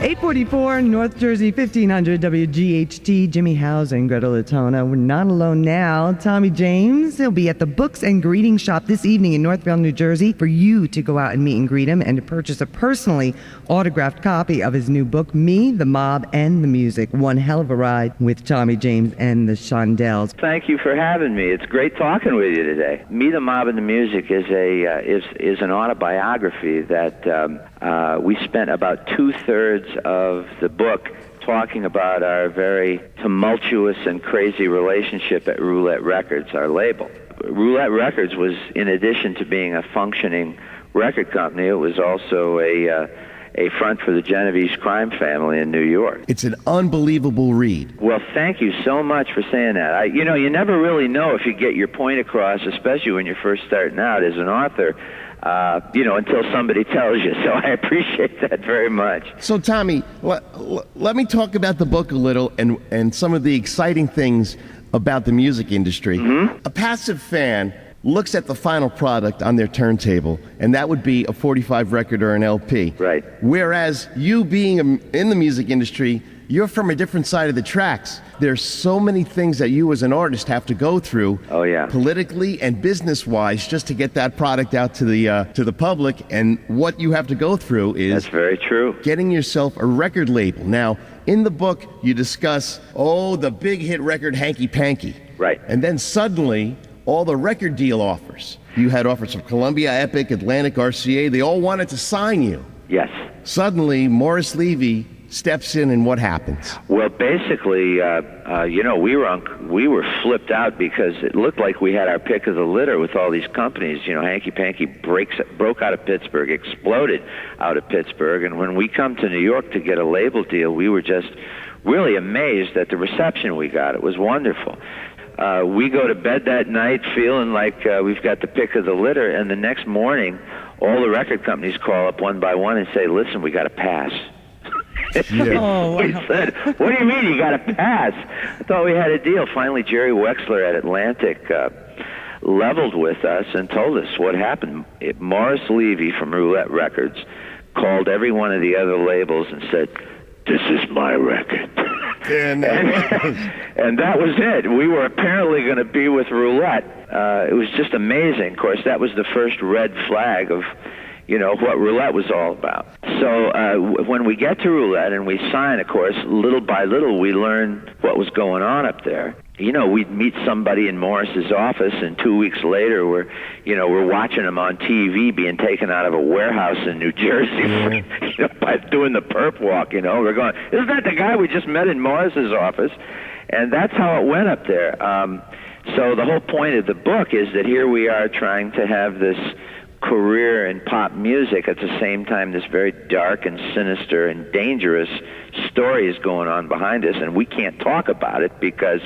844 North Jersey, 1500 WGHT. Jimmy Howes and Greta Latona. We're not alone now. Tommy James, he'll be at the Books and Greeting Shop this evening in Northville, New Jersey, for you to go out and meet and greet him and to purchase a personally autographed copy of his new book, Me, the Mob, and the Music. One hell of a ride with Tommy James and the Shondells. Thank you for having me. It's great talking with you today. Me, the Mob, and the Music is an autobiography that we spent about 2/3 of the book talking about our very tumultuous and crazy relationship at Roulette Records, our label. Roulette Records was, in addition to being a functioning record company, it was also a front for the Genovese crime family in New York. It's an unbelievable read. Well, thank you so much for saying that. You never really know if you get your point across, especially when you're first starting out as an author, until somebody tells you. So I appreciate that very much. So, Tommy, let me talk about the book a little and some of the exciting things about the music industry. Mm-hmm. A passive fan looks at the final product on their turntable, and that would be a 45 record or an LP. Right. Whereas you being in the music industry, you're from a different side of the tracks. There's so many things that you as an artist have to go through, politically and business-wise, just to get that product out to the public. And what you have to go through is that's very true. Getting yourself a record label. Now, in the book, you discuss the big hit record Hanky Panky. Right. And then suddenly, all the record deal offers. You had offers from Columbia, Epic, Atlantic, RCA. They all wanted to sign you. Yes. Suddenly, Morris Levy steps in, and what happens? Well, basically, we were flipped out because it looked like we had our pick of the litter with all these companies. Hanky Panky broke out of Pittsburgh, exploded out of Pittsburgh, and when we come to New York to get a label deal, we were just really amazed at the reception we got. It was wonderful. We go to bed that night feeling like we've got the pick of the litter, and the next morning, all the record companies call up one by one and say, "Listen, we got a pass." We said, "What do you mean you got a pass?" I thought we had a deal. Finally, Jerry Wexler at Atlantic leveled with us and told us what happened. Morris Levy from Roulette Records called every one of the other labels and said, "This is my record." And that was it. We were apparently going to be with Roulette. It was just amazing. Of course, that was the first red flag of what Roulette was all about. So when we get to Roulette and we sign, of course, little by little we learn what was going on up there. We'd meet somebody in Morris's office, and 2 weeks later we're watching him on TV being taken out of a warehouse in New Jersey by doing the perp walk. We're going, isn't that the guy we just met in Morris's office? And that's how it went up there. So the whole point of the book is that here we are trying to have this career in pop music at the same time this very dark and sinister and dangerous story is going on behind us, and we can't talk about it because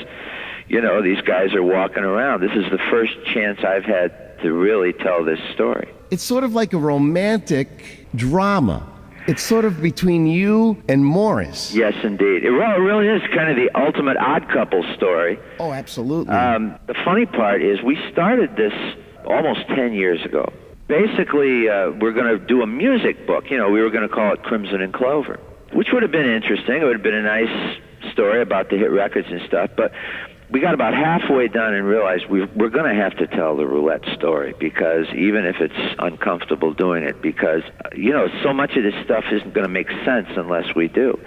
these guys are walking around. This is the first chance I've had to really tell this story. It's sort of like a romantic drama. It's sort of between you and Morris. Yes, indeed. It really is kind of the ultimate odd couple story. Oh, absolutely. The funny part is we started this almost 10 years ago. Basically, we're going to do a music book. We were going to call it Crimson and Clover, which would have been interesting. It would have been a nice story about the hit records and stuff. But we got about halfway done and realized we're going to have to tell the Roulette story, because even if it's uncomfortable doing it, because, so much of this stuff isn't going to make sense unless we do.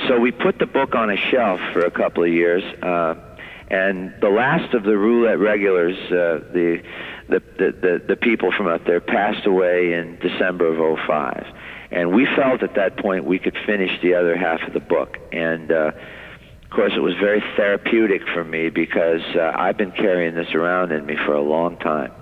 So we put the book on a shelf for a couple of years, and the last of the Roulette regulars, the people from out there, passed away in December of 2005. And we felt at that point we could finish the other half of the book. And, of course, it was very therapeutic for me because I've been carrying this around in me for a long time.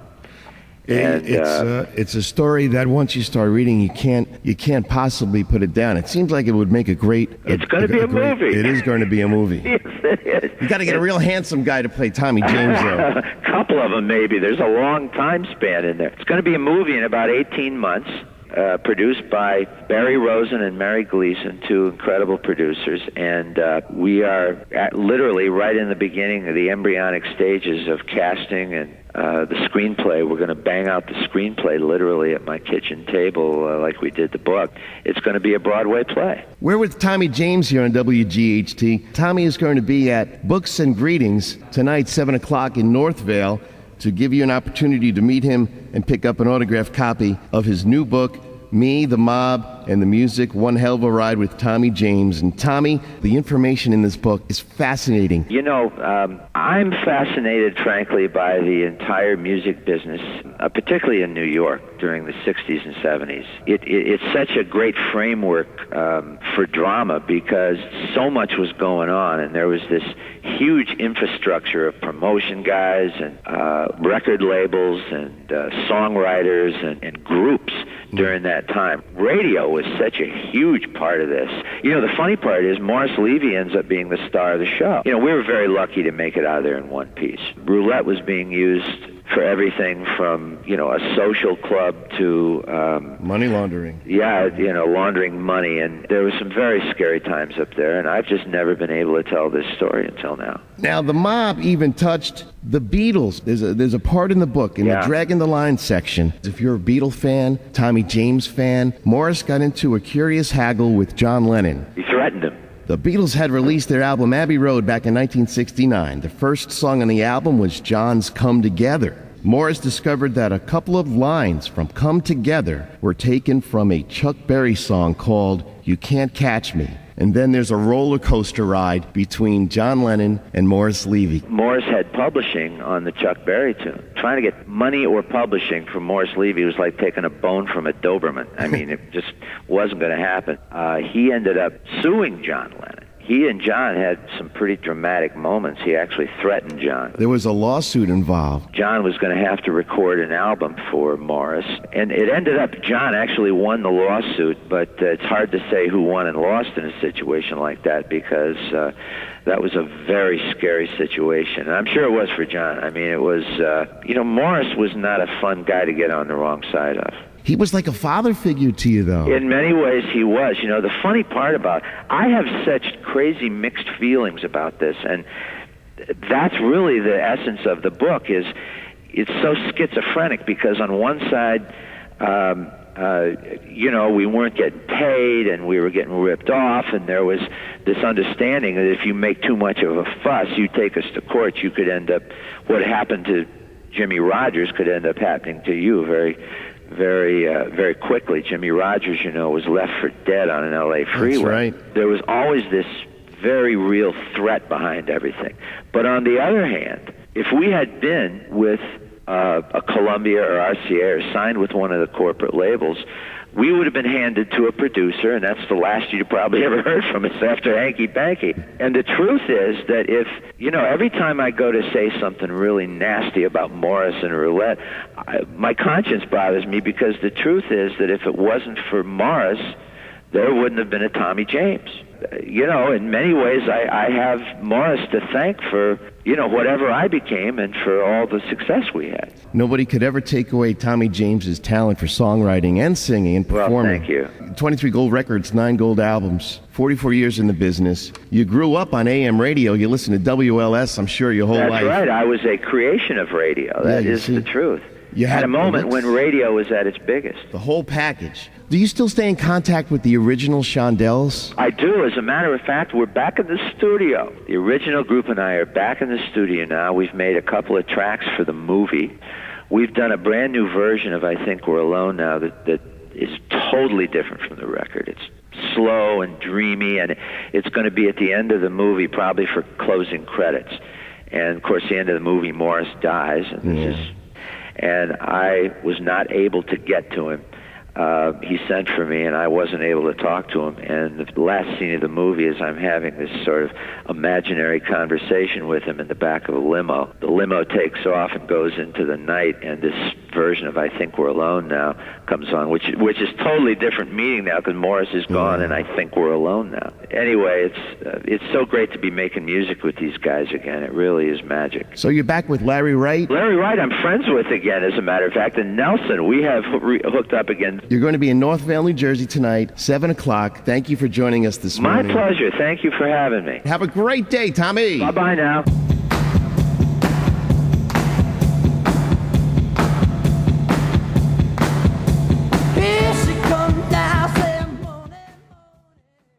And, it's a story that once you start reading, you can't possibly put it down. It seems like it would make a great. It's going to be a movie. It is going to be a movie. Yes, it is. You got to get a real handsome guy to play Tommy James, though. A couple of them, maybe. There's a long time span in there. It's going to be a movie in about 18 months. produced by Barry Rosen and Mary Gleason, two incredible producers, and we are literally right in the beginning of the embryonic stages of casting and the screenplay. We're going to bang out the screenplay literally at my kitchen table like we did the book. It's going to be a Broadway play. We're with Tommy James here on WGHT. Tommy is going to be at Books and Greetings tonight, 7 o'clock in Northvale, to give you an opportunity to meet him and pick up an autographed copy of his new book, Me, the Mob, and the Music, One Hell of a Ride with Tommy James. And Tommy, the information in this book is fascinating. You know, I'm fascinated, frankly, by the entire music business, particularly in New York during the 60s and 70s. It's such a great framework for drama because so much was going on, and there was this huge infrastructure of promotion guys and record labels and songwriters and groups during that time. Radio was such a huge part of this. You know, the funny part is Morris Levy ends up being the star of the show. You know, we were very lucky to make it out of there in one piece. Roulette was being used for everything from, you know, a social club to money laundering. Yeah, you know, laundering money. And there were some very scary times up there, and I've just never been able to tell this story until now. Now, the mob even touched the Beatles. There's a part in the book, in the Dragging the Line section. If you're a Beatle fan, Tommy James fan, Morris got into a curious haggle with John Lennon. He threatened him. The Beatles had released their album Abbey Road back in 1969. The first song on the album was John's Come Together. Morris discovered that a couple of lines from Come Together were taken from a Chuck Berry song called You Can't Catch Me. And then there's a roller coaster ride between John Lennon and Morris Levy. Morris had publishing on the Chuck Berry tune. Trying to get money or publishing from Morris Levy was like taking a bone from a Doberman. I mean, it just wasn't going to happen. He ended up suing John Lennon. He and John had some pretty dramatic moments. He actually threatened John. There was a lawsuit involved. John was going to have to record an album for Morris, and it ended up John actually won the lawsuit, but it's hard to say who won and lost in a situation like that because that was a very scary situation. And I'm sure it was for John. I mean, it was, you know, Morris was not a fun guy to get on the wrong side of. He was like a father figure to you, though. In many ways, he was. You know, the funny part about I have such crazy mixed feelings about this, and that's really the essence of the book. Is it's so schizophrenic because on one side, you know, we weren't getting paid, and we were getting ripped off, and there was this understanding that if you make too much of a fuss, you take us to court, you could end up. What happened to Jimmy Rogers could end up happening to you very quickly. Jimmy Rogers, you know, was left for dead on an LA freeway. That's right. There was always this very real threat behind everything. But on the other hand, if we had been with a Columbia or RCA or signed with one of the corporate labels, we would have been handed to a producer, and that's the last you probably ever heard from us after Hanky Panky. And the truth is that if, you know, every time I go to say something really nasty about Morris and Roulette, my conscience bothers me because the truth is that if it wasn't for Morris, there wouldn't have been a Tommy James. You know, in many ways, I have Morris to thank for, you know, whatever I became and for all the success we had. Nobody could ever take away Tommy James's talent for songwriting and singing and performing. Well, thank you. 23 gold records, 9 gold albums, 44 years in the business. You grew up on AM radio. You listened to WLS, I'm sure, your whole life. That's right. I was a creation of radio. That is the truth. You had a moment when radio was at its biggest. The whole package. Do you still stay in contact with the original Shondells? I do. As a matter of fact, we're back in the studio. The original group and I are back in the studio now. We've made a couple of tracks for the movie. We've done a brand new version of I Think We're Alone now that is totally different from the record. It's slow and dreamy, and it's going to be at the end of the movie, probably for closing credits. And, of course, the end of the movie, Morris dies, and I was not able to get to him. He sent for me, and I wasn't able to talk to him. And the last scene of the movie is I'm having this sort of imaginary conversation with him in the back of a limo. The limo takes off and goes into the night, and this version of I Think We're Alone now comes on, which is totally different meaning now because Morris is gone and I think we're alone now. Anyway, it's so great to be making music with these guys again. It really is magic. So you're back with Larry Wright? Larry Wright I'm friends with again, as a matter of fact, and Nelson, we have hooked up again. You're going to be in Northvale, New Jersey tonight, 7 o'clock. Thank you for joining us this morning. My pleasure. Thank you for having me. Have a great day, Tommy. Bye-bye now.